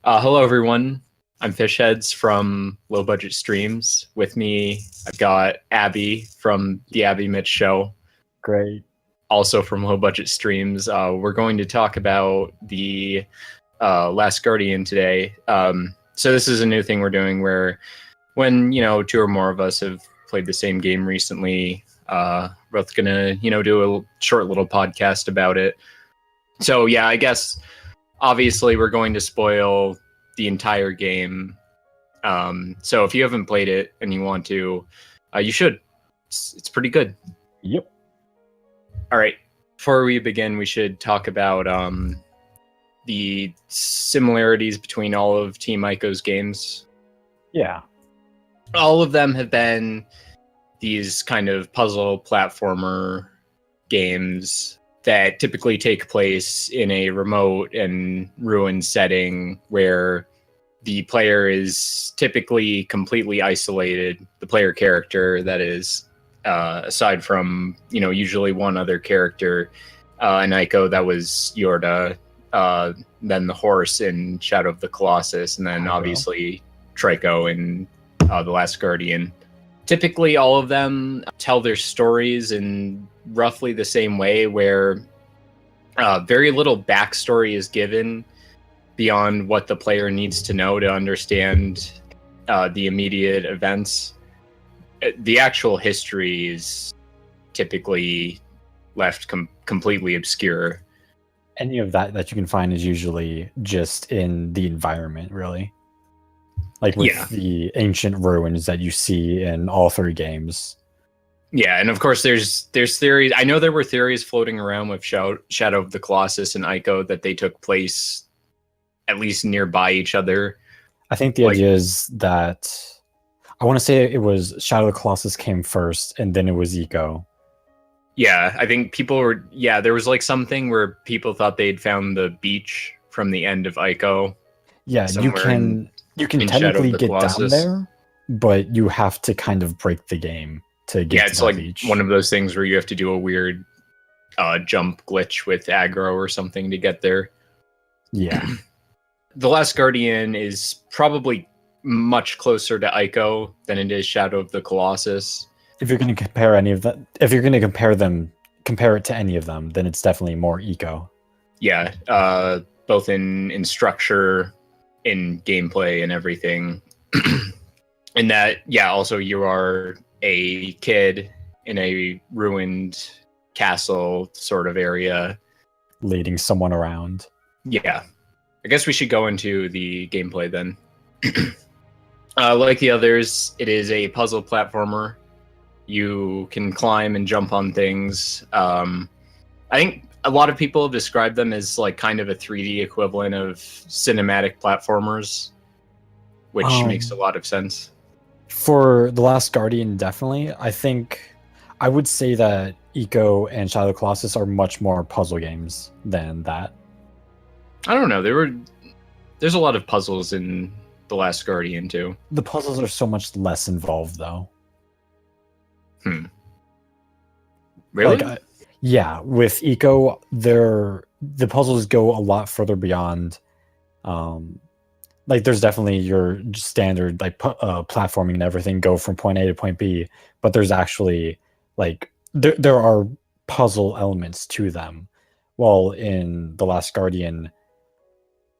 Hello, everyone. I'm Fishheads from Low Budget Streams. With me, I've got Abby from the Abby Mitch Show, Great. also from Low Budget Streams. We're going to talk about the Last Guardian today. So this is a new thing we're doing where when, two or more of us have played the same game recently, we're both going to, do a short little podcast about it. So, yeah, I guess obviously we're going to spoil the entire game. So if you haven't played it and you want to, you should. It's pretty good. Yep. All right. Before we begin, we should talk about the similarities between all of Team Ico's games. Yeah. All of them have been these kind of puzzle platformer games that typically take place in a remote and ruined setting where the player is typically completely isolated, the player character, that is, aside from, usually one other character. In Ico, that was Yorda, then the horse in Shadow of the Colossus, and then obviously Trico in The Last Guardian. Typically, all of them tell their stories in roughly the same way, where very little backstory is given beyond what the player needs to know to understand the immediate events. The actual history is typically left completely obscure. Any of that you can find is usually just in the environment, really. Like with the ancient ruins that you see in all three games. Yeah, and of course there's theories. I know there were theories floating around with Shadow of the Colossus and Ico that they took place at least nearby each other. I think the idea is that I want to say it was Shadow of the Colossus came first and then it was Ico. Yeah, I think people were there was like something where people thought they'd found the beach from the end of Ico. Yeah, you can technically get down there, but you have to kind of break the game to get to the beach. One of those things where you have to do a weird jump glitch with aggro or something to get there. Yeah. The Last Guardian is probably much closer to Ico than it is Shadow of the Colossus. If you're going to compare any of that, if you're going to compare it to any of them, then it's definitely more Ico. Yeah, both in structure, in gameplay, and everything. And that, also you are a kid in a ruined castle sort of area, leading someone around. Yeah. I guess we should go into the gameplay then. Like the others, it is a puzzle platformer. You can climb and jump on things. I think a lot of people have described them as like kind of a 3D equivalent of cinematic platformers, which makes a lot of sense. For The Last Guardian, definitely. I think I would say that Ico and Shadow of the Colossus are much more puzzle games than that. I don't know. There's a lot of puzzles in The Last Guardian too. The puzzles are so much less involved, though. Really? Yeah, with Ico, the puzzles go a lot further beyond. There's definitely your standard platforming and everything, go from point A to point B, but there's actually there are puzzle elements to them. While in The Last Guardian,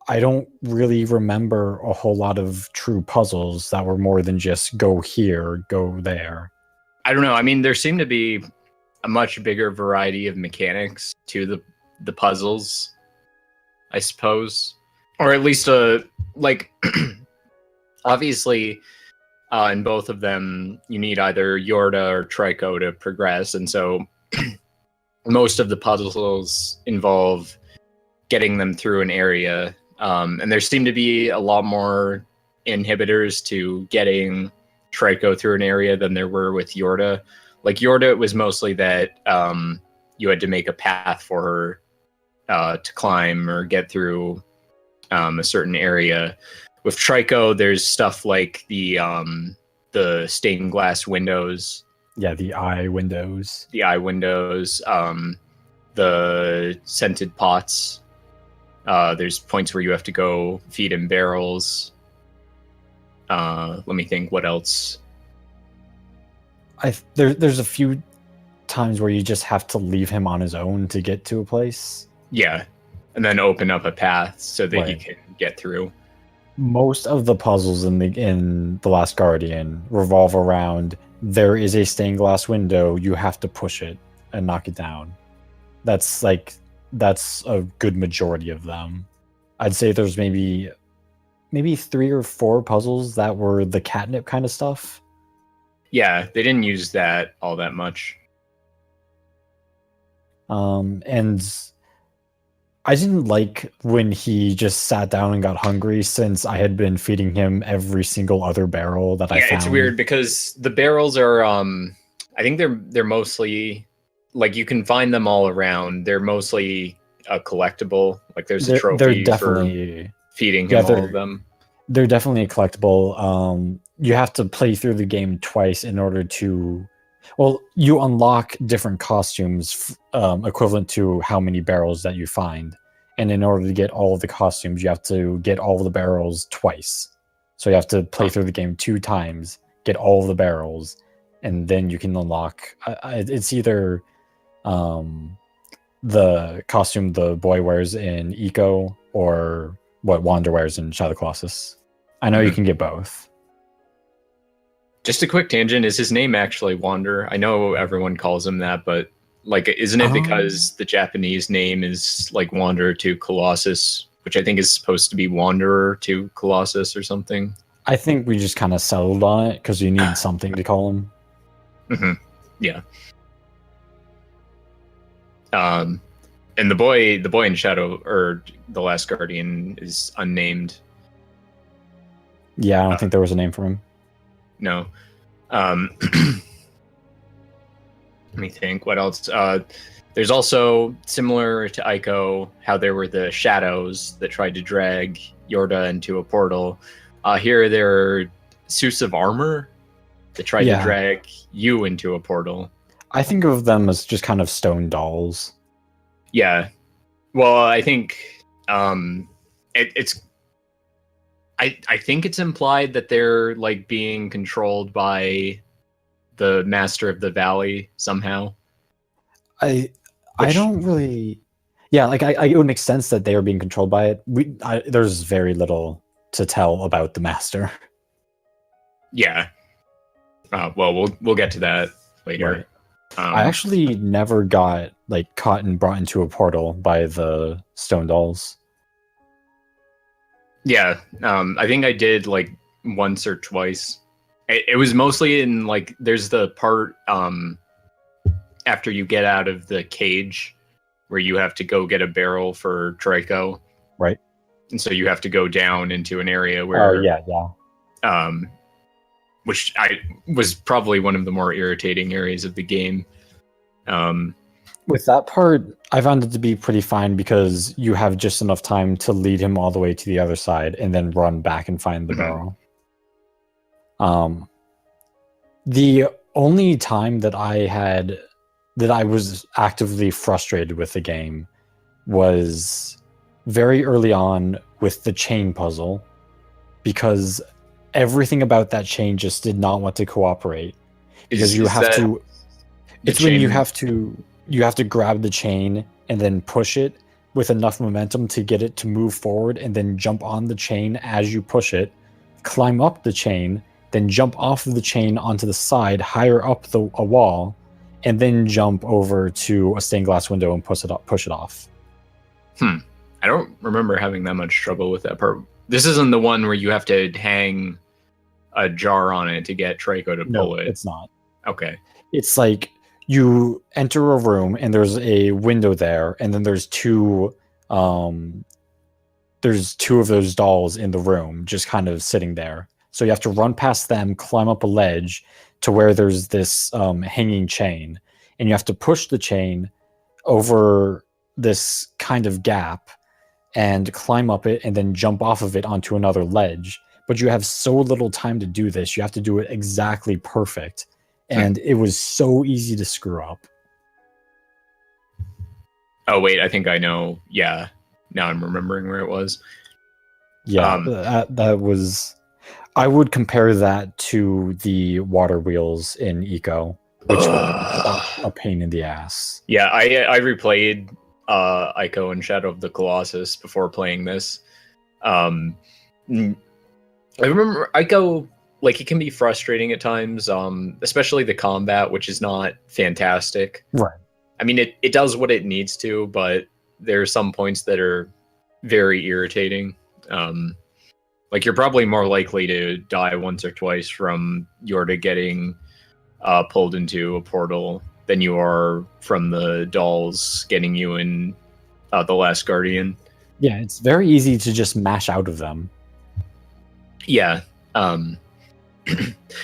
I don't really remember a whole lot of true puzzles that were more than just go here, go there. I don't know. I mean, there seemed to be a much bigger variety of mechanics to the puzzles, I suppose. Or at least, obviously, in both of them, you need either Yorda or Trico to progress. And so most of the puzzles involve getting them through an area. And there seem to be a lot more inhibitors to getting Trico through an area than there were with Yorda. Like Yorda, it was mostly that you had to make a path for her to climb or get through a certain area. With Trico, there's stuff like the stained glass windows. Yeah, the eye windows. The scented pots. There's points where you have to go feed him barrels. Let me think, what else? There's a few times where you just have to leave him on his own to get to a place. Yeah, and then open up a path so that he Right. can get through. Most of the puzzles in The Last Guardian revolve around there is a stained glass window, you have to push it and knock it down. That's a good majority of them. I'd say there's maybe 3 or 4 puzzles that were the catnip kind of stuff. Yeah, they didn't use that all that much. And I didn't like when he just sat down and got hungry, since I had been feeding him every single other barrel that I found. Yeah, it's weird because the barrels are I think they're mostly, like, you can find them all around. They're mostly a collectible. Like, there's a trophy they're definitely for feeding him all of them. They're definitely a collectible. You have to play through the game twice in order to, well, you unlock different costumes equivalent to how many barrels that you find. And in order to get all of the costumes, you have to get all of the barrels twice. So you have to play through the game 2 times, get all of the barrels, and then you can unlock. It's either the costume the boy wears in Ico or what Wander wears in Shadow Colossus. I know you can get both. Just a quick tangent, is his name actually Wander? I know everyone calls him that, but like, isn't it because the Japanese name is like Wander to Colossus, which I think is supposed to be Wanderer to Colossus or something? I think we just kind of settled on it because you need something to call him. Mm-hmm. Yeah. And the boy in Shadow, or The Last Guardian, is unnamed. Yeah, I don't think there was a name for him. No. Let me think. What else? There's also, similar to Ico, how there were the shadows that tried to drag Yorda into a portal. Here there are suits of armor that tried to drag you into a portal. I think of them as just kind of stone dolls. Yeah. Well, I think it's I think it's implied that they're like being controlled by the Master of the Valley somehow. I don't really. Yeah, like it would make sense that they are being controlled by it. There's very little to tell about the Master. Yeah. Well, we'll get to that later. Right. I actually never got like caught and brought into a portal by the stone dolls. Yeah, I think I did like once or twice. It was mostly in like, there's the part after you get out of the cage where you have to go get a barrel for Draco. Right. And so you have to go down into an area where which was probably one of the more irritating areas of the game. With that part, I found it to be pretty fine because you have just enough time to lead him all the way to the other side and then run back and find the barrel. The only time that I was actively frustrated with the game was very early on with the chain puzzle, because everything about that chain just did not want to cooperate. Because you have to grab the chain and then push it with enough momentum to get it to move forward, and then jump on the chain as you push it, climb up the chain, then jump off of the chain onto the side higher up a wall, and then jump over to a stained glass window and push it off. I don't remember having that much trouble with that part. This isn't the one where you have to hang a jar on it to get Draco to pull it. It's not. Okay. It's like you enter a room and there's a window there, and then there's two of those dolls in the room just kind of sitting there. So you have to run past them, climb up a ledge to where there's this hanging chain, and you have to push the chain over this kind of gap and climb up it and then jump off of it onto another ledge. But you have so little time to do this. You have to do it exactly perfect. And it was so easy to screw up. Oh, wait, I think I know. Yeah. Now I'm remembering where it was. Yeah, that was. I would compare that to the water wheels in Ico, which were a pain in the ass. Yeah, I replayed Ico and Shadow of the Colossus before playing this. I remember Ico, like, it can be frustrating at times, especially the combat, which is not fantastic. Right. I mean, it does what it needs to, but there are some points that are very irritating. Like, you're probably more likely to die once or twice from Yorda getting pulled into a portal than you are from the dolls getting you in The Last Guardian. Yeah, it's very easy to just mash out of them. Yeah.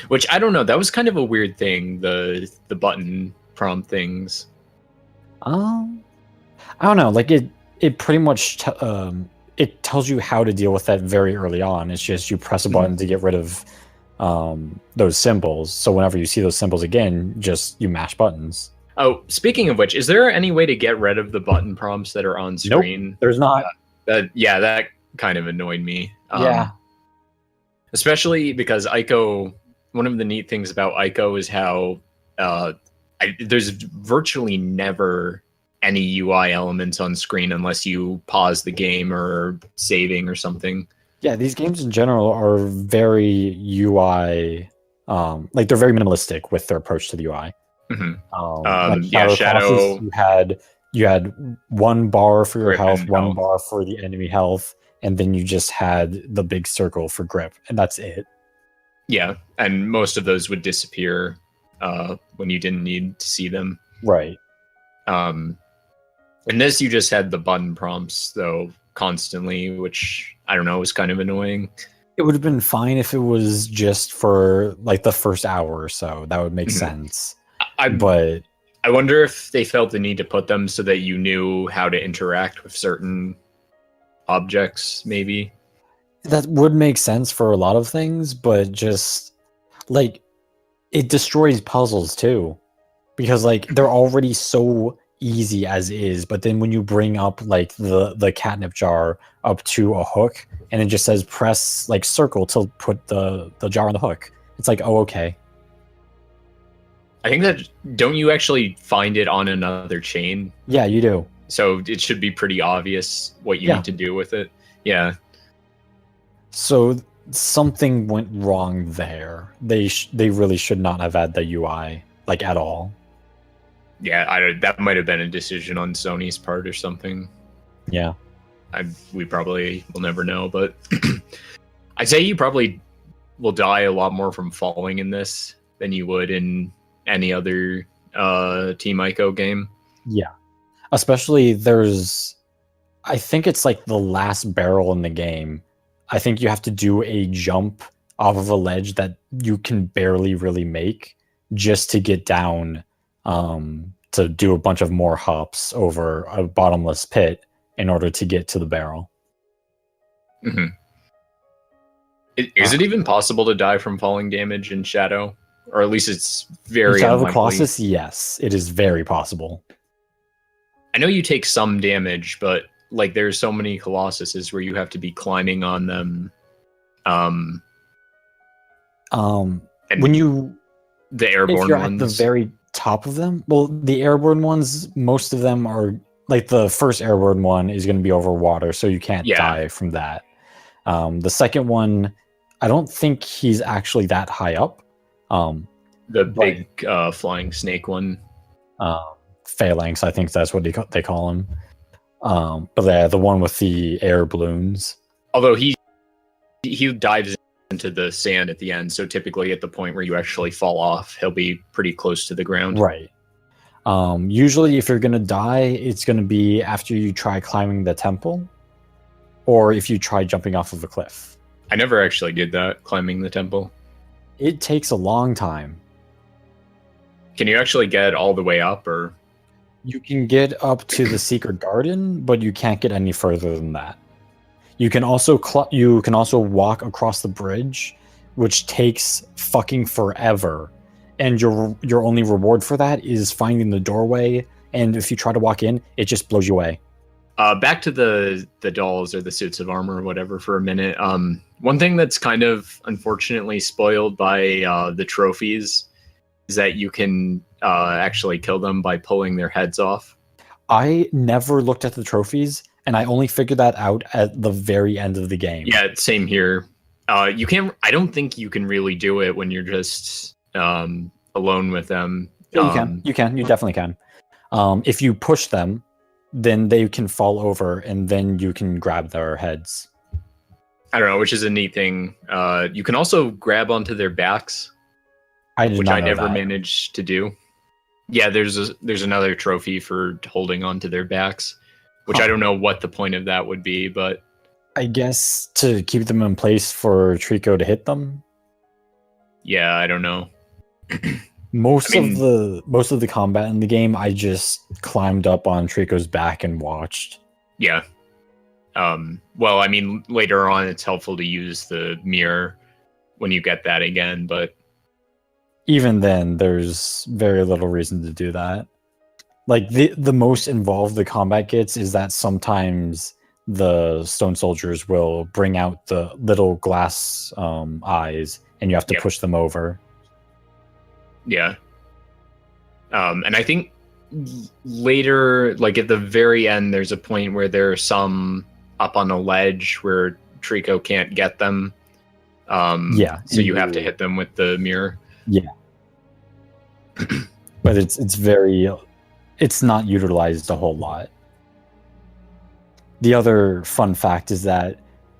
Which, I don't know, that was kind of a weird thing, the button prompt things. I don't know, like it pretty much it tells you how to deal with that very early on. It's just you press a button to get rid of those symbols. So whenever you see those symbols again, just you mash buttons. Oh, speaking of which, is there any way to get rid of the button prompts that are on screen? Nope, there's not. That kind of annoyed me. Yeah. Especially because Ico, one of the neat things about Ico is how there's virtually never any UI elements on screen unless you pause the game or saving or something. Yeah, these games in general are very UI, like they're very minimalistic with their approach to the UI. Mm-hmm. Like Shadow. Colossus, you had one bar for your Grip health, and one health. bar for the enemy health, and then you just had the big circle for grip, and that's it. Yeah, and most of those would disappear when you didn't need to see them. Right. In this, you just had the button prompts, though, constantly, which, I don't know, was kind of annoying. It would have been fine if it was just for like the first hour or so. That would make sense. But I wonder if they felt the need to put them so that you knew how to interact with certain objects, maybe. That would make sense for a lot of things, but just like it destroys puzzles too. Because like they're already so easy as is, but then when you bring up like the catnip jar up to a hook and it just says press like circle to put the jar on the hook, it's like, oh, okay. I think that, don't you actually find it on another chain? Yeah, you do. So it should be pretty obvious what you need to do with it. Yeah. So something went wrong there. They really should not have had the UI like at all. Yeah, that might have been a decision on Sony's part or something. Yeah. We probably will never know, but I'd say you probably will die a lot more from falling in this than you would in any other Team Ico game. Yeah. Especially I think it's like the last barrel in the game. I think you have to do a jump off of a ledge that you can barely really make just to get down to do a bunch of more hops over a bottomless pit in order to get to the barrel. Mm-hmm. Is it even possible to die from falling damage in Shadow? Or at least it's very Shadow of the unlikely. Colossus, yes, it is very possible. I know you take some damage, but like there's so many Colossuses where you have to be climbing on them. When you the airborne if you're ones at the very top of them, well, the airborne ones, most of them are like the first airborne one is going to be over water, so you can't die from that. The second one, I don't think he's actually that high up. The big flying snake one, Phalanx, I think that's what they call him. But the one with the air balloons. Although he dives into the sand at the end, so typically at the point where you actually fall off, he'll be pretty close to the ground. Right. Usually, if you're gonna die, it's gonna be after you try climbing the temple, or if you try jumping off of a cliff. I never actually did that, climbing the temple. It takes a long time. Can you actually get all the way up, or? You can get up to the secret garden, but you can't get any further than that. You can also walk across the bridge, which takes fucking forever, and your only reward for that is finding the doorway. And if you try to walk in, it just blows you away. Back to the dolls or the suits of armor or whatever for a minute. One thing that's kind of unfortunately spoiled by the trophies is that you can actually kill them by pulling their heads off. I never looked at the trophies, and I only figured that out at the very end of the game. Yeah, same here. You can. I don't think you can really do it when you're just alone with them. Yeah, you can. You can. You definitely can. If you push them, then they can fall over, and then you can grab their heads. I don't know, which is a neat thing. You can also grab onto their backs, which I never managed to do. Yeah, there's another trophy for holding onto their backs, which I don't know what the point of that would be, but I guess to keep them in place for Trico to hit them. Yeah, I don't know. Most of the combat in the game, I just climbed up on Trico's back and watched. Yeah. Well, I mean, later on, it's helpful to use the mirror when you get that again, but even then, there's very little reason to do that. Like, the most involved the combat gets is that sometimes the stone soldiers will bring out the little glass eyes, and you have to push them over. Yeah. And I think later, like at the very end, there's a point where there are some up on a ledge where Trico can't get them. So you have to hit them with the mirror. Yeah. But it's not utilized a whole lot. The other fun fact is that,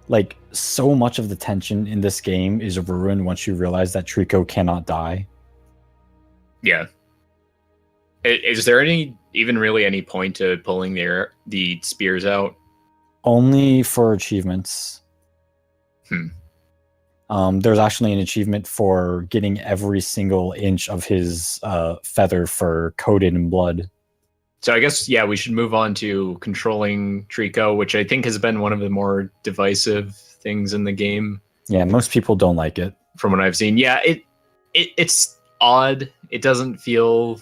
like, so much of the tension in this game is ruined once you realize that Trico cannot die. Yeah. Is there even really any point to pulling the spears out? Only for achievements. There's actually an achievement for getting every single inch of his feather fur coated in blood. So I guess, we should move on to controlling Trico, which I think has been one of the more divisive things in the game. Yeah, most people don't like it. From what I've seen. Yeah, it's odd. It doesn't feel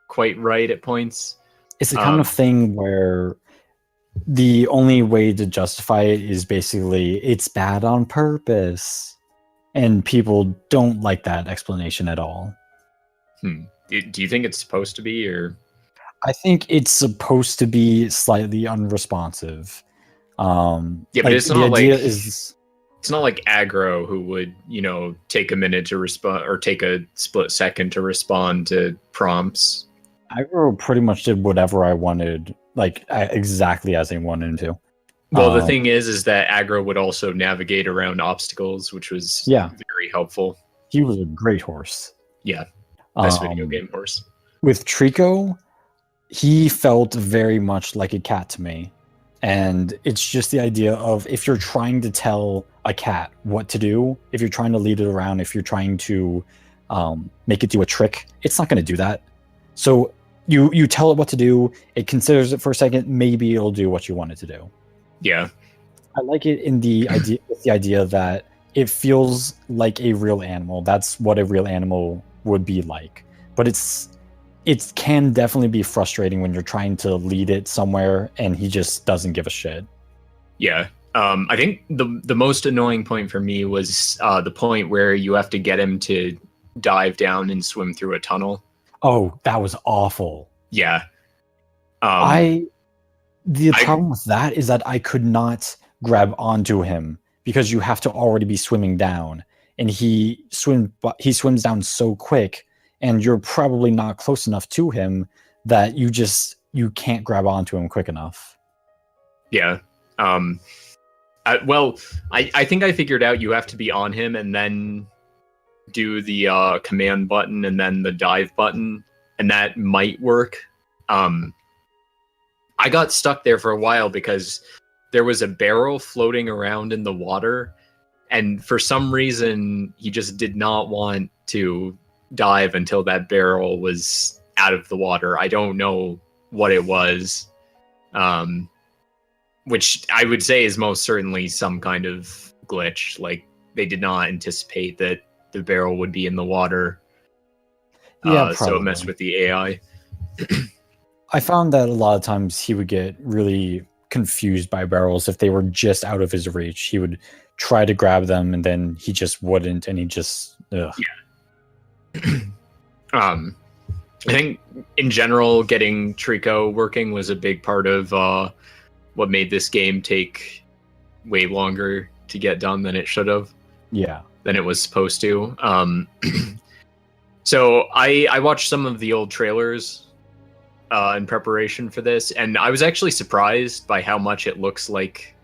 quite right at points. It's the kind of thing where the only way to justify it is basically it's bad on purpose. And people don't like that explanation at all. Do you think it's supposed to be, or? I think it's supposed to be slightly unresponsive. But it's not it's not like aggro who would, take a minute to respond or take a split second to respond to prompts. Aggro pretty much did whatever I wanted, like exactly as I wanted to. Well, the thing is that aggro would also navigate around obstacles, which was very helpful. He was a great horse. Yeah, best video game horse. With Trico, he felt very much like a cat to me. And it's just the idea of, if you're trying to tell a cat what to do, if you're trying to lead it around, if you're trying to make it do a trick, it's not going to do that. So you tell it what to do, it considers it for a second, maybe it'll do what you want it to do. Yeah. I like it in the idea that it feels like a real animal. That's what a real animal would be like. But it can definitely be frustrating when you're trying to lead it somewhere and he just doesn't give a shit. Yeah. I think the most annoying point for me was the point where you have to get him to dive down and swim through a tunnel. Oh, that was awful. Yeah. The problem with that is that I could not grab onto him because you have to already be swimming down, and he swims down so quick, and you're probably not close enough to him that you can't grab onto him quick enough. Yeah. I think I figured out you have to be on him and then do the command button and then the dive button, and that might work. I got stuck there for a while because there was a barrel floating around in the water, and for some reason he just did not want to dive until that barrel was out of the water. I don't know what it was, which I would say is most certainly some kind of glitch. Like, they did not anticipate that the barrel would be in the water. So it messed with the AI. I found that a lot of times he would get really confused by barrels if they were just out of his reach. He would try to grab them, and then he just wouldn't, and he just ugh. Yeah. I think in general, getting Trico working was a big part of what made this game take way longer to get done than it should have. Yeah. Than it was supposed to. So I watched some of the old trailers in preparation for this, and I was actually surprised by how much it looks like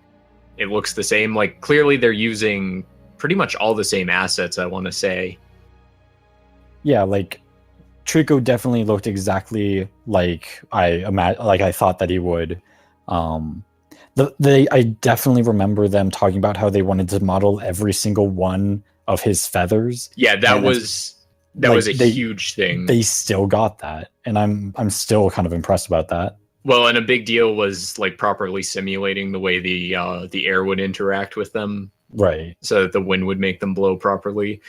it looks the same. Like, clearly they're using pretty much all the same assets, I want to say. Yeah, like Trico definitely looked exactly like I thought that he would. I definitely remember them talking about how they wanted to model every single one of his feathers. Yeah, that was a huge thing. They still got that, and I'm still kind of impressed about that. Well, and a big deal was like properly simulating the way the air would interact with them, right? So that the wind would make them blow properly.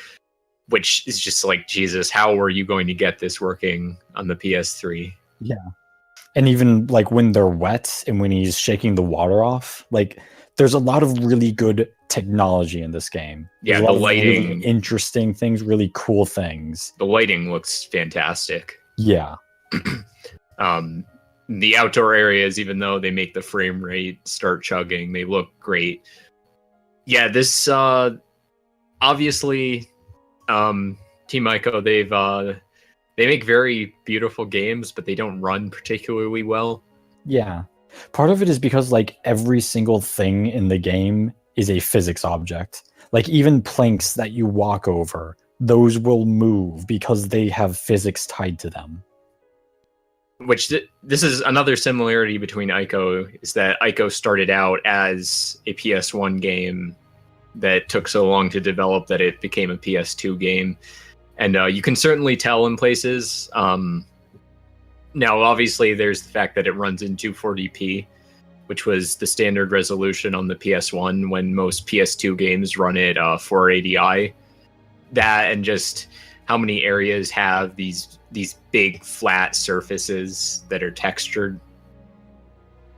Which is just like, Jesus, how were you going to get this working on the PS3? Yeah. And even like when they're wet and when he's shaking the water off, like there's a lot of really good technology in this game. Yeah, the lighting, really interesting things, really cool things. The lighting looks fantastic. Yeah. The outdoor areas, even though they make the frame rate start chugging, they look great. Yeah, this obviously Team Ico, they make very beautiful games, but they don't run particularly well. Yeah. Part of it is because like every single thing in the game is a physics object. Like even planks that you walk over, those will move because they have physics tied to them. Which this is another similarity between Ico, is that Ico started out as a PS1 game that took so long to develop that it became a PS2 game. And you can certainly tell in places. Now, obviously, there's the fact that it runs in 240p, which was the standard resolution on the PS1 when most PS2 games run at 480i. That and just how many areas have these big flat surfaces that are textured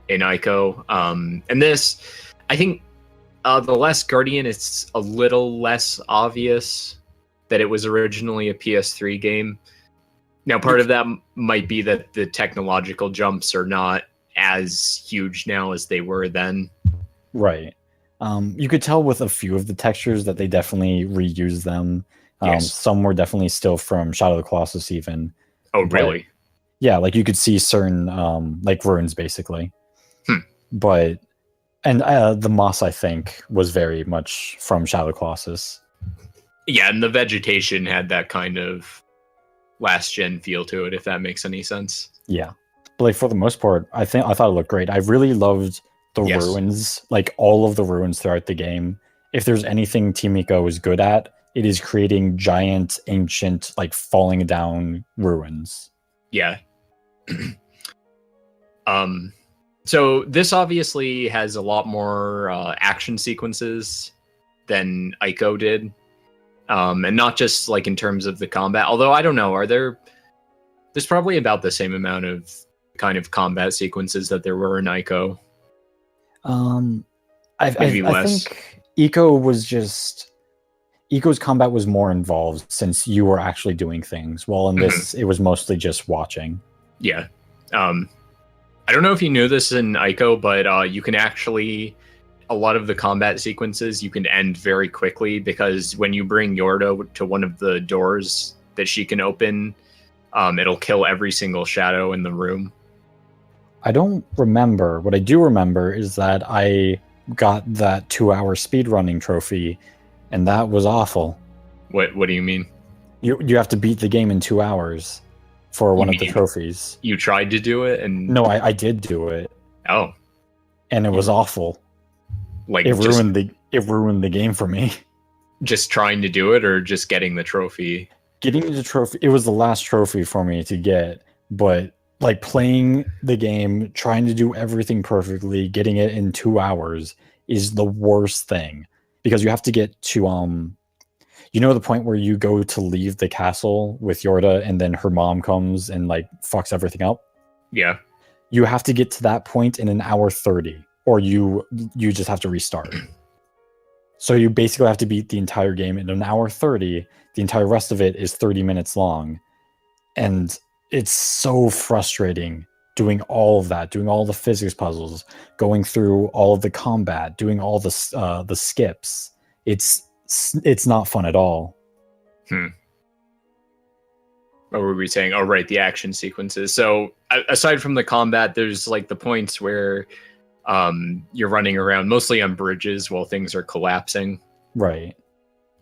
in Ico. And this, I think, The Last Guardian, it's a little less obvious that it was originally a PS3 game. Now, part of that might be that the technological jumps are not as huge now as they were then. Right. You could tell with a few of the textures that they definitely reused them. Yes. Some were definitely still from Shadow of the Colossus even. Oh, really? But, yeah, like you could see certain like ruins basically. But and the moss, I think, was very much from Shadow of the Colossus. Yeah, and the vegetation had that kind of last gen feel to it, if that makes any sense. Yeah. But like for the most part, I thought it looked great. I really loved the ruins, like all of the ruins throughout the game. If there's anything Team Ico is good at, it is creating giant, ancient, like falling down ruins. Yeah. So this obviously has a lot more action sequences than Ico did. And not just like in terms of the combat, although I don't know, there's probably about the same amount of kind of combat sequences that there were in Ico. I think Ico's combat was more involved since you were actually doing things, while in this it was mostly just watching. Yeah. I don't know if you knew this in Ico, but you can actually, a lot of the combat sequences you can end very quickly, because when you bring Yorda to one of the doors that she can open, it'll kill every single shadow in the room. I don't remember. What I do remember is that I got that 2-hour speedrunning trophy, and that was awful. What do you mean? You have to beat the game in 2 hours for one of the trophies. You tried to do it, and no, I did do it. Oh, and it was awful. Like it ruined the game for me. Just trying to do it, or just getting the trophy? Getting the trophy. It was the last trophy for me to get, but like playing the game, trying to do everything perfectly, getting it in 2 hours is the worst thing, because you have to get to the point where you go to leave the castle with Yorda and then her mom comes and like fucks everything up. Yeah. You have to get to that point in 1 hour 30. or you just have to restart. So you basically have to beat the entire game in an hour 30. The entire rest of it is 30 minutes long. And it's so frustrating doing all of that, doing all the physics puzzles, going through all of the combat, doing all the skips. It's not fun at all. What were we saying? Oh, right, the action sequences. So aside from the combat, there's like the points where you're running around mostly on bridges while things are collapsing. Right.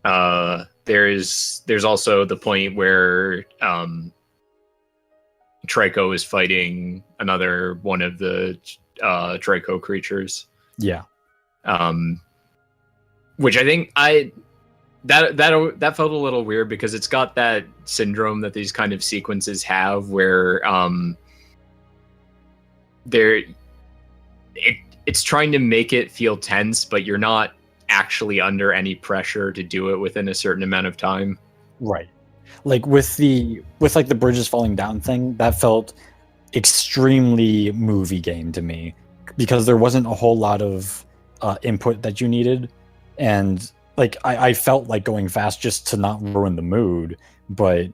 There's also the point where Trico is fighting another one of the Trico creatures. Yeah. Which I think that felt a little weird because it's got that syndrome that these kind of sequences have where it's trying to make it feel tense, but you're not actually under any pressure to do it within a certain amount of time. Right. Like with like the bridges falling down thing, that felt extremely movie game to me because there wasn't a whole lot of input that you needed, and like I felt like going fast just to not ruin the mood, but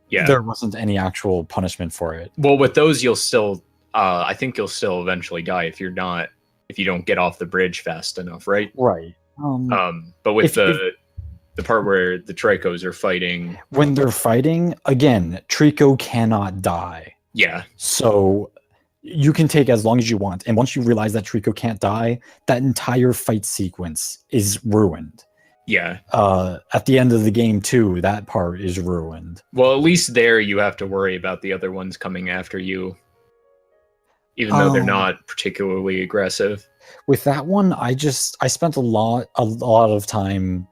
there wasn't any actual punishment for it. Well, with those you'll still I think you'll still eventually die if you don't get off the bridge fast enough, right? Right. But with the part where the Tricos are fighting, when they're fighting again, Trico cannot die. Yeah. So you can take as long as you want, and once you realize that Trico can't die, that entire fight sequence is ruined. Yeah. At the end of the game too, that part is ruined. Well, at least there you have to worry about the other ones coming after you, even though they're not particularly aggressive. With that one, I spent a lot of time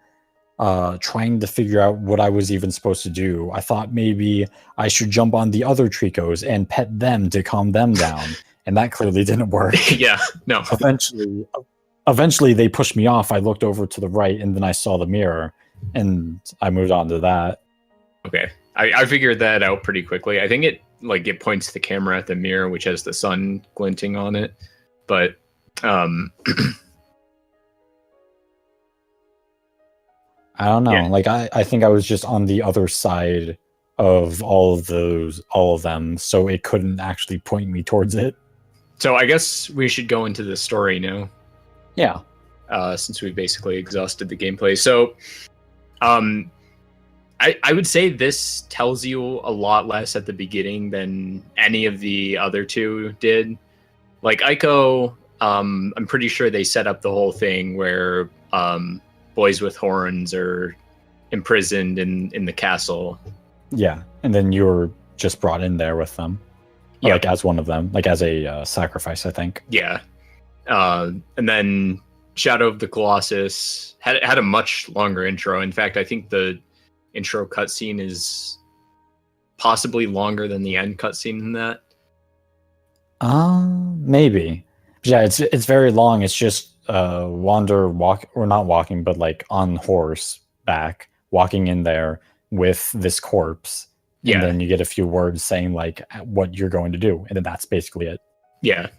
trying to figure out what I was even supposed to do. I thought maybe I should jump on the other Tricos and pet them to calm them down, and that clearly didn't work. Yeah, no. Eventually, they pushed me off. I looked over to the right, and then I saw the mirror, and I moved on to that. Okay, I figured that out pretty quickly. I think it points the camera at the mirror, which has the sun glinting on it, but I don't know. Yeah. I think I was just on the other side of all of them, so it couldn't actually point me towards it. So I guess we should go into the story now. Yeah. Since we've basically exhausted the gameplay. So I would say this tells you a lot less at the beginning than any of the other two did. Like Ico, I'm pretty sure they set up the whole thing where boys with horns are imprisoned in the castle. Yeah, and then you're just brought in there with them. Yeah. Like as one of them, like as a sacrifice, I think. Yeah. And then Shadow of the Colossus had a much longer intro. In fact, I think the intro cutscene is possibly longer than the end cutscene in that. Maybe. Yeah, it's very long. It's just not walking, but like on horseback, walking in there with this corpse. Yeah. And then you get a few words saying like what you're going to do, and then that's basically it. Yeah.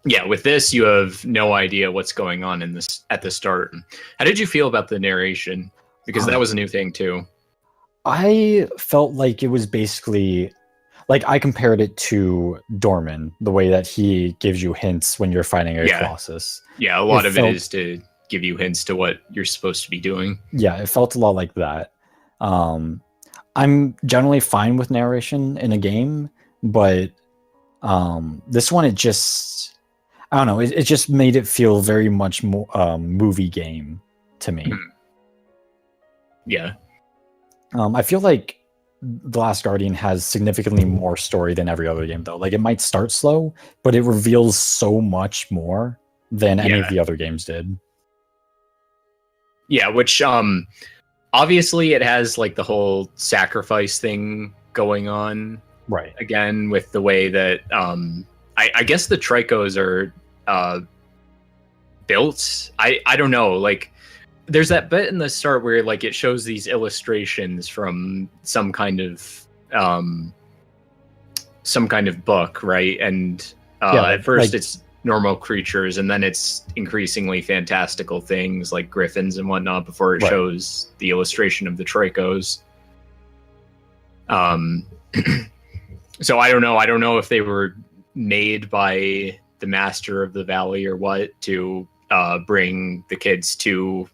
Yeah, with this you have no idea what's going on in this at the start. How did you feel about the narration? Because that was a new thing too. I felt like it was basically like I compared it to Dorman, the way that he gives you hints when you're fighting a Colossus. Yeah, a lot of it is to give you hints to what you're supposed to be doing. Yeah, it felt a lot like that. I'm generally fine with narration in a game, but this one, I don't know, it just made it feel very much more movie game to me. Yeah. I feel like The Last Guardian has significantly more story than every other game, though. Like, it might start slow, but it reveals so much more than any of the other games did. Yeah, which obviously it has like the whole sacrifice thing going on. Right. Again, with the way that I guess the Tricos are built. I don't know, like there's that bit in the start where like it shows these illustrations from some kind of book, right? And at first like, it's normal creatures, and then it's increasingly fantastical things like griffins and whatnot before it Right. shows the illustration of the Tricos. So I don't know if they were made by the master of the valley or what to bring the kids to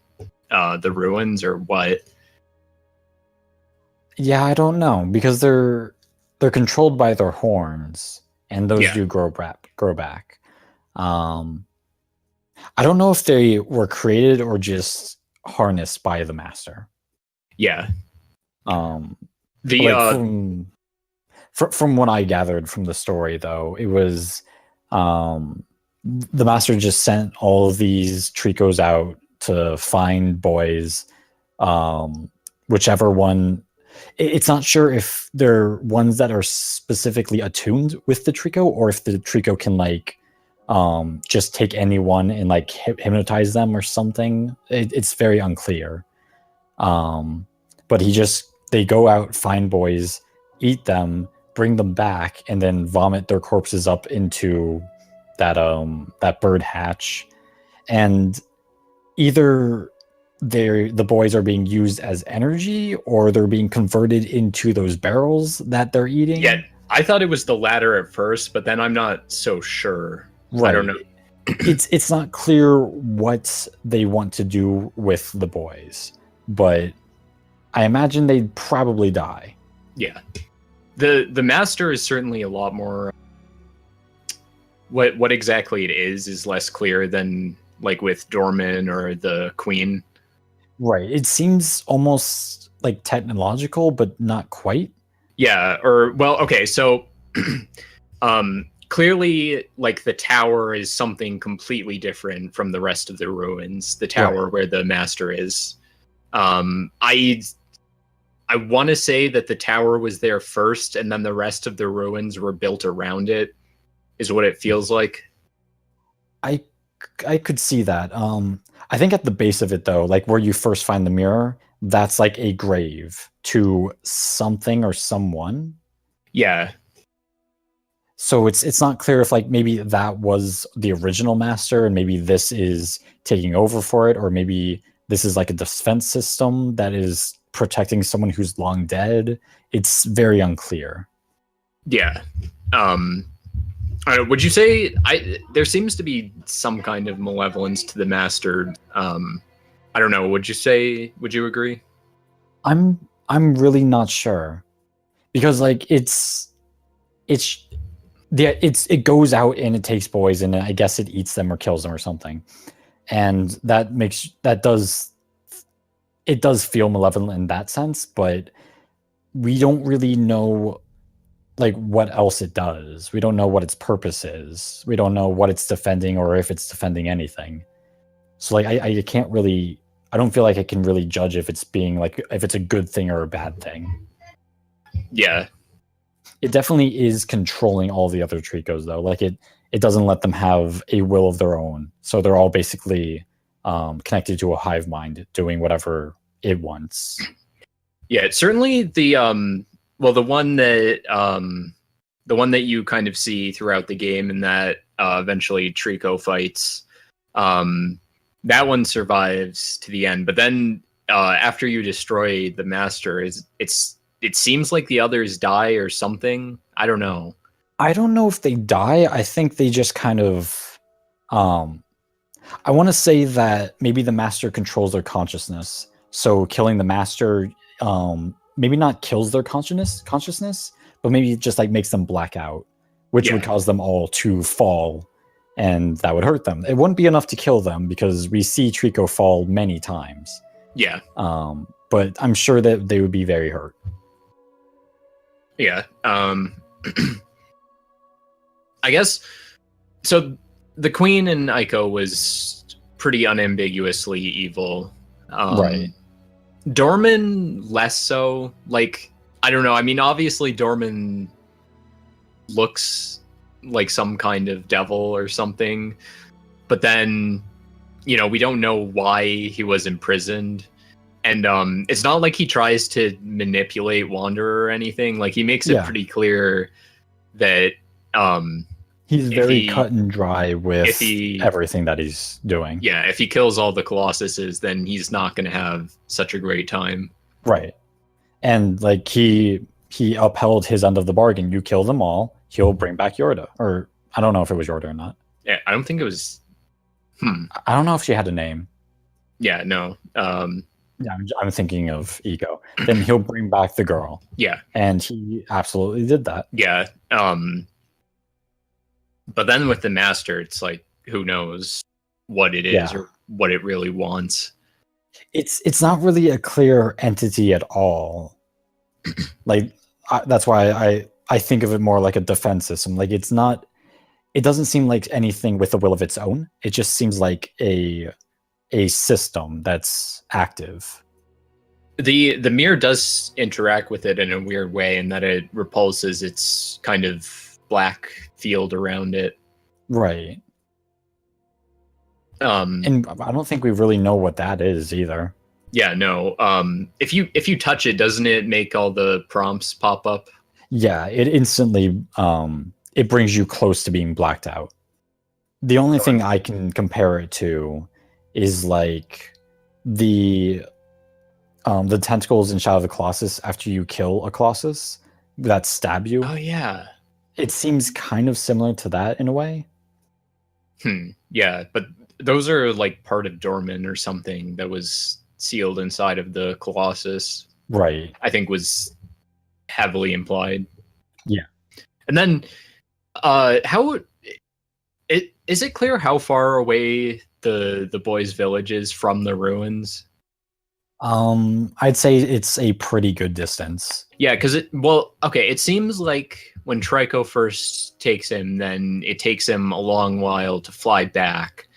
the ruins or what. Yeah, I don't know, because they're controlled by their horns, and those do grow back. I don't know if they were created or just harnessed by the master. Yeah. From what I gathered from the story, though, it was the master just sent all of these Tricos out to find boys, whichever one. It's not sure if they're ones that are specifically attuned with the Trico, or if the Trico can like just take anyone and like hypnotize them or something. It's very unclear. But they go out, find boys, eat them, bring them back, and then vomit their corpses up into that bird hatch. And either the boys are being used as energy, or they're being converted into those barrels that they're eating. Yeah, I thought it was the latter at first, but then I'm not so sure. Right. I don't know. It's not clear what they want to do with the boys, but I imagine they'd probably die. Yeah. The master is certainly a lot more. What exactly it is less clear than like with Dorman or the Queen. Right. It seems almost like technological, but not quite. Yeah. Or well, okay. So, clearly, like the tower is something completely different from the rest of the ruins. The tower where the master is. I want to say that the tower was there first, and then the rest of the ruins were built around it. Is what it feels like. I could see that. I think at the base of it, though, like where you first find the mirror, that's like a grave to something or someone. Yeah. So it's not clear if like maybe that was the original master, and maybe this is taking over for it, or maybe this is like a defense system that is protecting someone who's long dead. It's very unclear. Yeah. Would you say there seems to be some kind of malevolence to the master? I don't know. Would you agree? I'm really not sure, because like it goes out and it takes boys, and I guess it eats them or kills them or something, and it does feel malevolent in that sense, but we don't really know like what else it does. We don't know what its purpose is. We don't know what it's defending, or if it's defending anything. So like I can't really, I don't feel like I can really judge if it's a good thing or a bad thing. Yeah. It definitely is controlling all the other Tricos, though. Like it doesn't let them have a will of their own. So they're all basically connected to a hive mind, doing whatever it wants. Yeah, it's certainly the one that you kind of see throughout the game, and that eventually Trico fights. That one survives to the end, but then after you destroy the master, it seems like the others die or something. I don't know. I don't know if they die. I think they just kind of I want to say that maybe the master controls their consciousness. So killing the master maybe not kills their consciousness, but maybe it just like makes them black out, which would cause them all to fall, and that would hurt them. It wouldn't be enough to kill them, because we see Trico fall many times. Yeah. But I'm sure that they would be very hurt. Yeah. I guess so. The Queen in Ico was pretty unambiguously evil. Right. Dorman less so. Like, I don't know. I mean, obviously Dorman looks like some kind of devil or something, but then, we don't know why he was imprisoned. And it's not like he tries to manipulate Wanderer or anything. Like, he makes it pretty clear that He's if very he cut and dry with if he everything that he's doing. yeah, if he kills all the Colossuses, then he's not going to have such a great time. Right. And like he upheld his end of the bargain. You kill them all, he'll bring back Yorda. Or I don't know if it was Yorda or not. Yeah, I don't think it was. I don't know if she had a name. Yeah, no. Yeah, I'm thinking of Ico. Then he'll bring back the girl. Yeah, And he absolutely did that. yeah. But then with the Master, it's like, who knows what it is or what it really wants. It's not really a clear entity at all. Like that's why I think of it more like a defense system. Like it doesn't seem like anything with a will of its own. It just seems like a system that's active. The mirror does interact with it in a weird way, in that it repulses its kind of black field around it. Right. And I don't think we really know what that is either. Yeah, no. If you touch it, doesn't it make all the prompts pop up? Yeah, it instantly it brings you close to being blacked out. The only thing I can compare it to is like the tentacles in Shadow of the Colossus after you kill a Colossus that stab you. Oh yeah. It seems kind of similar to that in a way. Yeah, but those are like part of Dorman or something that was sealed inside of the Colossus. Right. I think was heavily implied. Yeah. And then is it clear how far away the boys' village is from the ruins? I'd say it's a pretty good distance. Yeah, because it seems like when Trico first takes him, then it takes him a long while to fly back.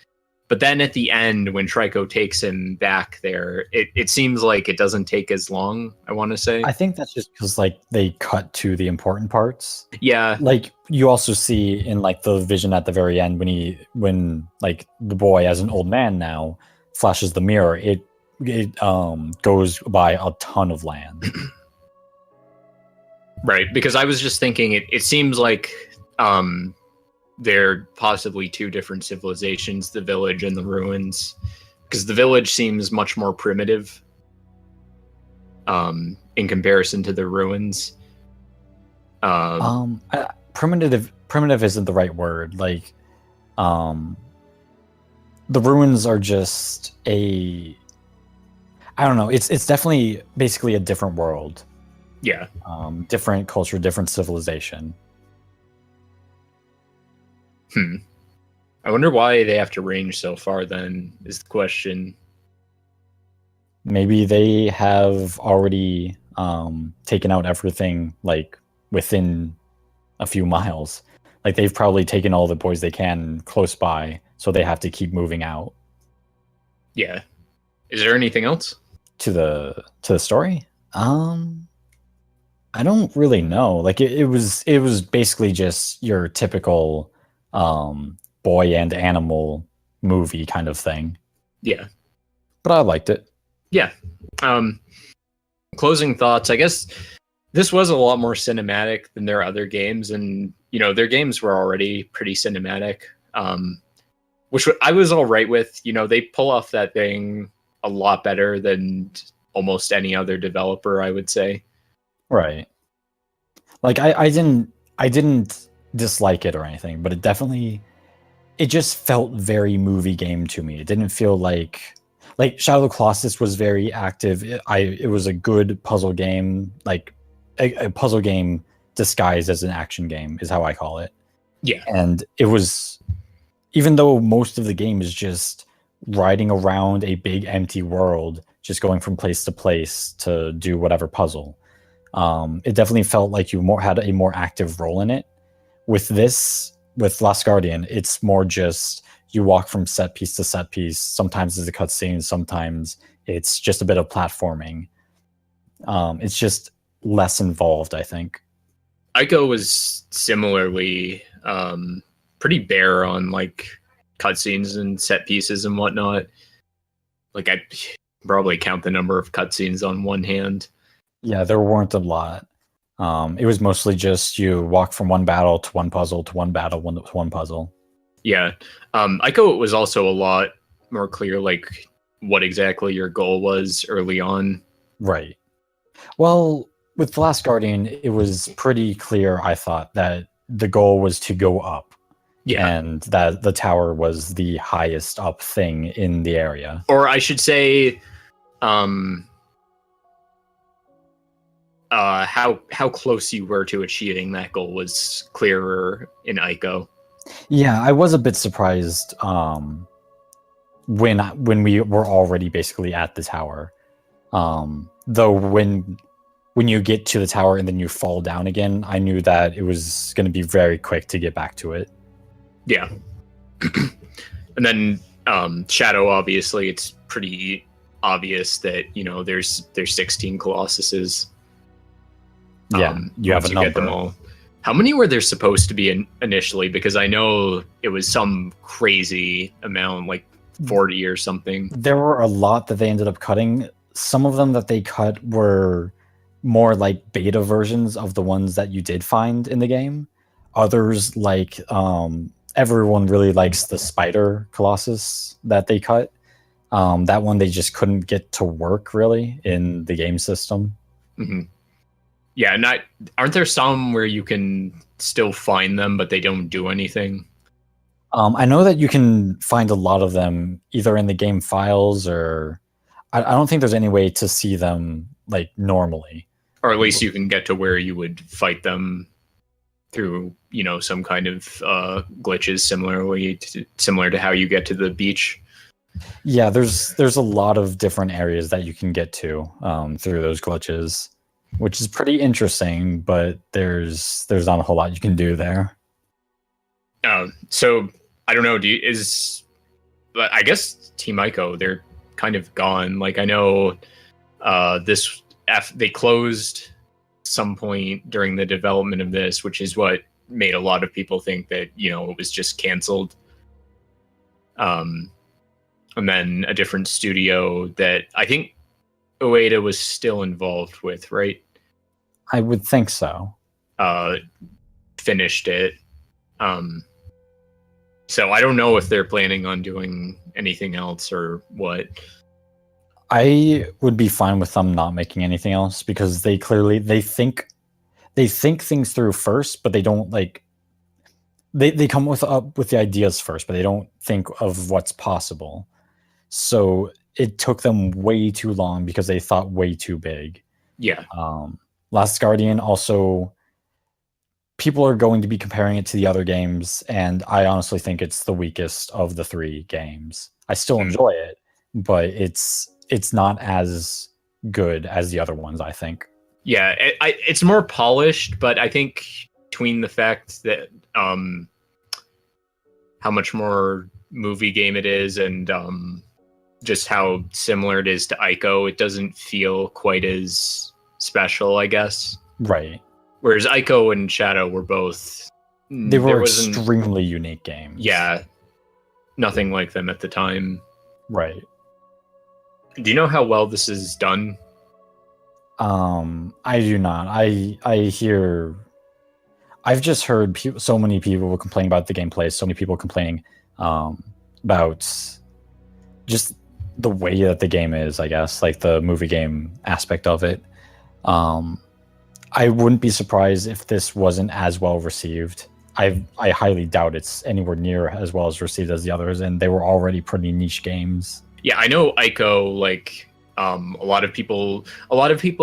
But then at the end, when Trico takes him back there, it seems like it doesn't take as long, I want to say. I think that's just because like they cut to the important parts. Yeah. Like you also see in like the vision at the very end when like the boy as an old man now flashes the mirror, it goes by a ton of land. Right, because I was just thinking it seems like they're possibly two different civilizations, the village and the ruins, because the village seems much more primitive in comparison to the ruins. Primitive isn't the right word. Like the ruins are just I don't know, it's definitely basically a different world. Yeah. Different culture, different civilization. I wonder why they have to range so far then, is the question. Maybe they have already taken out everything like within a few miles. Like they've probably taken all the boys they can close by, so they have to keep moving out. Yeah. Is there anything else to the story? I don't really know. Like it was basically just your typical boy and animal movie kind of thing. Yeah. But I liked it. Yeah. Closing thoughts. I guess this was a lot more cinematic than their other games, and their games were already pretty cinematic. Which I was all right with. They pull off that thing a lot better than almost any other developer, I would say. Right. Like I didn't dislike it or anything, but it just felt very movie game to me. It didn't feel like Shadow of the Colossus was very active. It was a good puzzle game, like a puzzle game disguised as an action game is how I call it. Yeah. And it was, even though most of the game is just riding around a big empty world, just going from place to place to do whatever puzzle. It definitely felt like you had a more active role in it. With Last Guardian, it's more just you walk from set piece to set piece. Sometimes it's a cutscene, sometimes it's just a bit of platforming. It's just less involved, I think. Ico was similarly pretty bare on like cutscenes and set pieces and whatnot. Like I probably count the number of cutscenes on one hand. Yeah, there weren't a lot. It was mostly just you walk from one battle to one puzzle to one battle to one puzzle. Yeah. Ico was also a lot more clear, like what exactly your goal was early on. Right. Well, with The Last Guardian, it was pretty clear, I thought, that the goal was to go up. Yeah. And that the tower was the highest up thing in the area. Or I should say, how close you were to achieving that goal was clearer in Ico. Yeah, I was a bit surprised when we were already basically at the tower. Though when you get to the tower and then you fall down again, I knew that it was going to be very quick to get back to it. Yeah. And then Shadow, obviously, it's pretty obvious that, there's 16 Colossuses. Yeah, you have a number. Get them all. How many were there supposed to be initially? Because I know it was some crazy amount, like 40 or something. There were a lot that they ended up cutting. Some of them that they cut were more like beta versions of the ones that you did find in the game. Others, like everyone really likes the spider Colossus that they cut. That one they just couldn't get to work really in the game system. Mm-hmm. Yeah, aren't there some where you can still find them, but they don't do anything? I know that you can find a lot of them either in the game files or I don't think there's any way to see them like normally. Or at least you can get to where you would fight them through, some kind of glitches similar to how you get to the beach. Yeah, there's a lot of different areas that you can get to through those glitches, which is pretty interesting, but there's not a whole lot you can do there. So I don't know. I guess Team Ico, they're kind of gone. Like I know they closed some point during the development of this, which is what made a lot of people think that it was just canceled. And then a different studio that I think Ueda was still involved with, right? I would think so. Finished it. So I don't know if they're planning on doing anything else or what. I would be fine with them not making anything else because they think things through first, but they don't like they come up with the ideas first, but they don't think of what's possible. So it took them way too long because they thought way too big. Yeah. Last Guardian also, people are going to be comparing it to the other games, and I honestly think it's the weakest of the three games. I still enjoy it, but it's not as good as the other ones, I think. Yeah, it's more polished, but I think between the fact that how much more movie game it is and just how similar it is to Ico, it doesn't feel quite as special, I guess. Right. Whereas Ico and Shadow were both... They were extremely unique games. Yeah. Nothing like them at the time. Right. Do you know how well this is done? I do not. I've just heard so many people complain about the gameplay, so many people complaining about just the way that the game is, I guess, like the movie game aspect of it. I wouldn't be surprised if this wasn't as well received. I highly doubt it's anywhere near as well as received as the others, and they were already pretty niche games. Yeah, I know Ico, like, a lot of people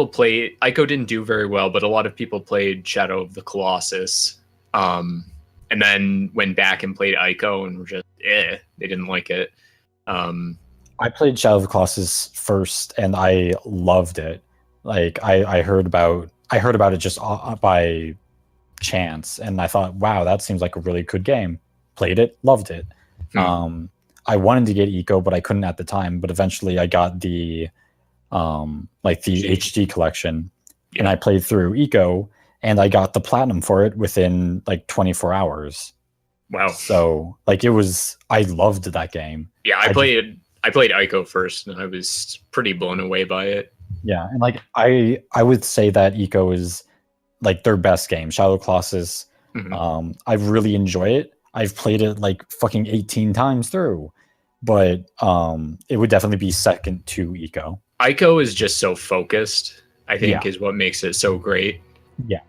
played... Ico didn't do very well, but a lot of people played Shadow of the Colossus, and then went back and played Ico and were just, they didn't like it. I played Shadow of the Colossus first, and I loved it. Like, I heard about it just by chance, and I thought, wow, that seems like a really good game. Played it, loved it. I wanted to get Ico, but I couldn't at the time. But eventually, I got the HD collection, and I played through Ico, and I got the platinum for it within like 24 hours. Wow! So like I loved that game. Yeah, I played Ico first, and I was pretty blown away by it. Yeah, and like I would say that Ico is like their best game, Shadow of the Colossus. I really enjoy it. I've played it like fucking 18 times through, but it would definitely be second to Ico. Ico is just so focused, I think, is what makes it so great. Yeah,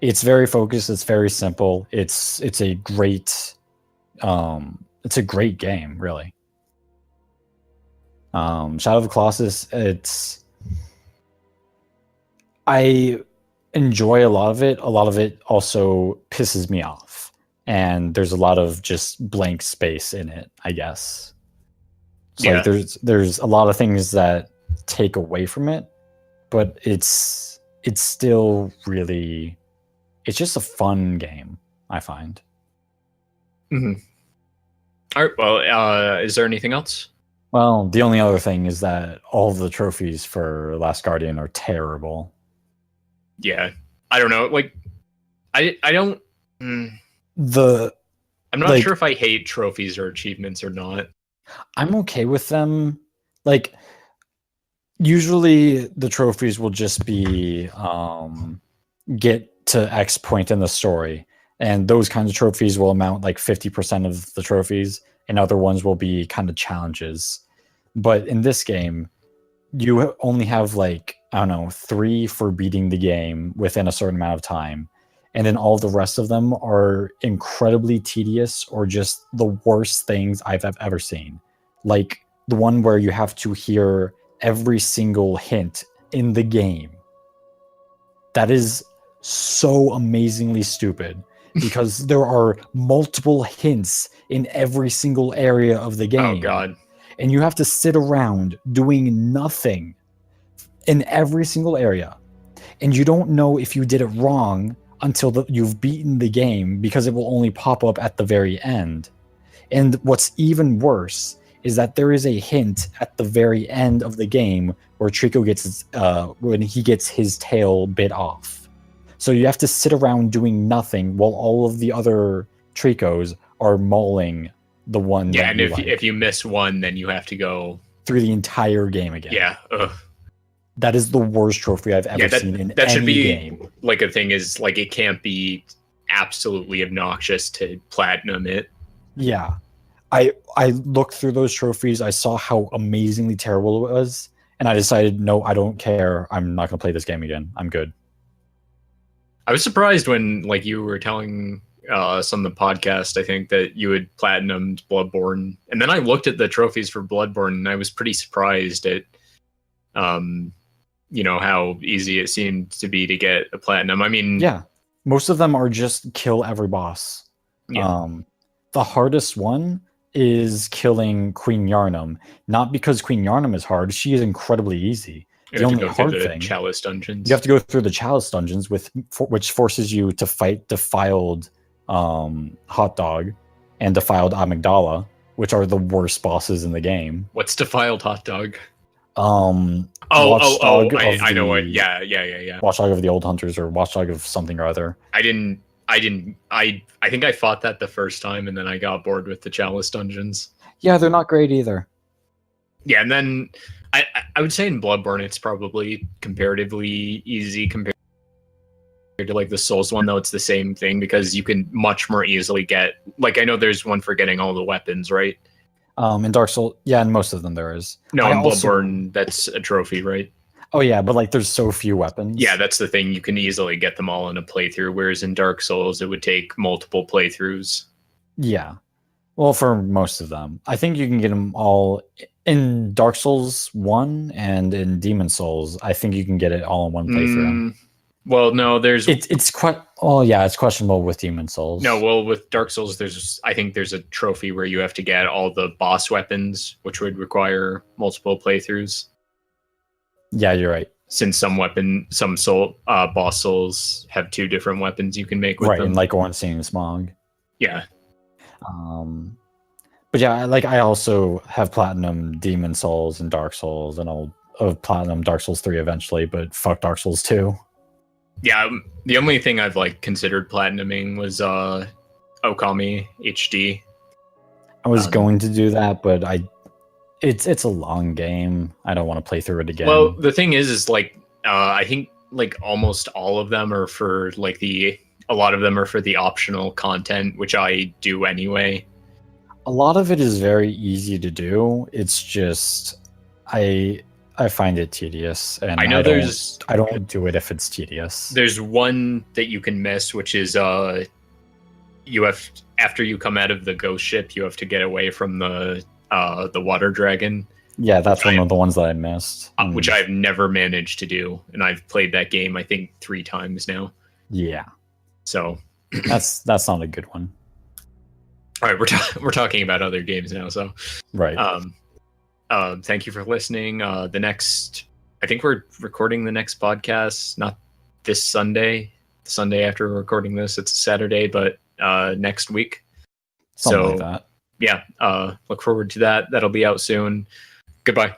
it's very focused. It's very simple. It's a great game, really. Shadow of the Colossus, I enjoy a lot of it. A lot of it also pisses me off, and there's a lot of just blank space in it, I guess. So like there's a lot of things that take away from it, but it's still really, it's just a fun game, I find. All right. Well, is there anything else? Well, the only other thing is that all of the trophies for Last Guardian are terrible. Yeah, I don't know. Like, I don't. I'm not sure if I hate trophies or achievements or not. I'm okay with them. Like, usually the trophies will just be get to X point in the story, and those kinds of trophies will amount like 50% of the trophies, and other ones will be kind of challenges. But in this game, you only have like, I don't know, 3 for beating the game within a certain amount of time. And then all the rest of them are incredibly tedious or just the worst things I've ever seen. Like the one where you have to hear every single hint in the game. That is so amazingly stupid because there are multiple hints in every single area of the game. Oh, God. And you have to sit around doing nothing in every single area. And you don't know if you did it wrong until you've beaten the game, because it will only pop up at the very end. And what's even worse is that there is a hint at the very end of the game where Trico gets when he gets his tail bit off. So you have to sit around doing nothing while all of the other Tricos are mauling the one. Yeah, and if you miss one, then you have to go through the entire game again. Yeah. Ugh. That is the worst trophy I've ever seen in that should any be game. Like, a thing is, like, it can't be absolutely obnoxious to platinum it. Yeah. I looked through those trophies, I saw how amazingly terrible it was, and I decided, no, I don't care. I'm not gonna play this game again. I'm good. I was surprised when, like, you were telling us on the podcast, I think, that you had platinumed Bloodborne, and then I looked at the trophies for Bloodborne, and I was pretty surprised at how easy it seemed to be to get a platinum. I mean, yeah, most of them are just kill every boss. Yeah. The hardest one is killing Queen Yarnum, not because Queen Yarnum is hard. She is incredly easy. The only hard thing, Chalice dungeons. You have to go through the Chalice dungeons, which forces you to fight defiled Hot Dog and defiled Amygdala, which are the worst bosses in the game. What's defiled Hot Dog? I know what. Yeah. Watchdog of the Old Hunters, or Watchdog of something or other. I think I fought that the first time, and then I got bored with the Chalice dungeons. Yeah, they're not great either. Yeah, and then I would say in Bloodborne it's probably comparatively easy compared to like the Souls one, though it's the same thing because you can much more easily get, like, I know there's one for getting all the weapons, right? In Dark Souls, yeah, in most of them there is. No, in Bloodborne, that's a trophy, right? Oh yeah, but like there's so few weapons. Yeah, that's the thing. You can easily get them all in a playthrough, whereas in Dark Souls, it would take multiple playthroughs. Yeah. Well, for most of them. I think you can get them all in Dark Souls 1 and in Demon Souls. I think you can get it all in one playthrough. Well, no, it's quite. Oh yeah, it's questionable with Demon Souls. No, well, with Dark Souls, I think there's a trophy where you have to get all the boss weapons, which would require multiple playthroughs. Yeah, you're right. Since some boss souls have 2 different weapons you can make with them. Right, and like Ornstein and Smog. Yeah. But yeah, like I also have platinum Demon Souls and Dark Souls, and I'll platinum Dark Souls 3 eventually, but fuck Dark Souls 2. Yeah, the only thing I've like considered platinuming was Okami HD. I was going to do that, but it's a long game. I don't want to play through it again. Well, the thing is like I think like almost all of them are for like a lot of them are for the optional content, which I do anyway. A lot of it is very easy to do. It's just I find it tedious, and I know I don't do it if it's tedious. There's one that you can miss, which is you have, after you come out of the ghost ship, you have to get away from the water dragon. Yeah, that's one of the ones that I missed. Which I've never managed to do, and I've played that game I think 3 times now. Yeah. So that's not a good one. All right, we're talking about other games now, so right. Thank you for listening. I think we're recording the next podcast not this Sunday. The Sunday after we're recording this, it's a Saturday, but next week. Something like that. Yeah, look forward to that. That'll be out soon. Goodbye.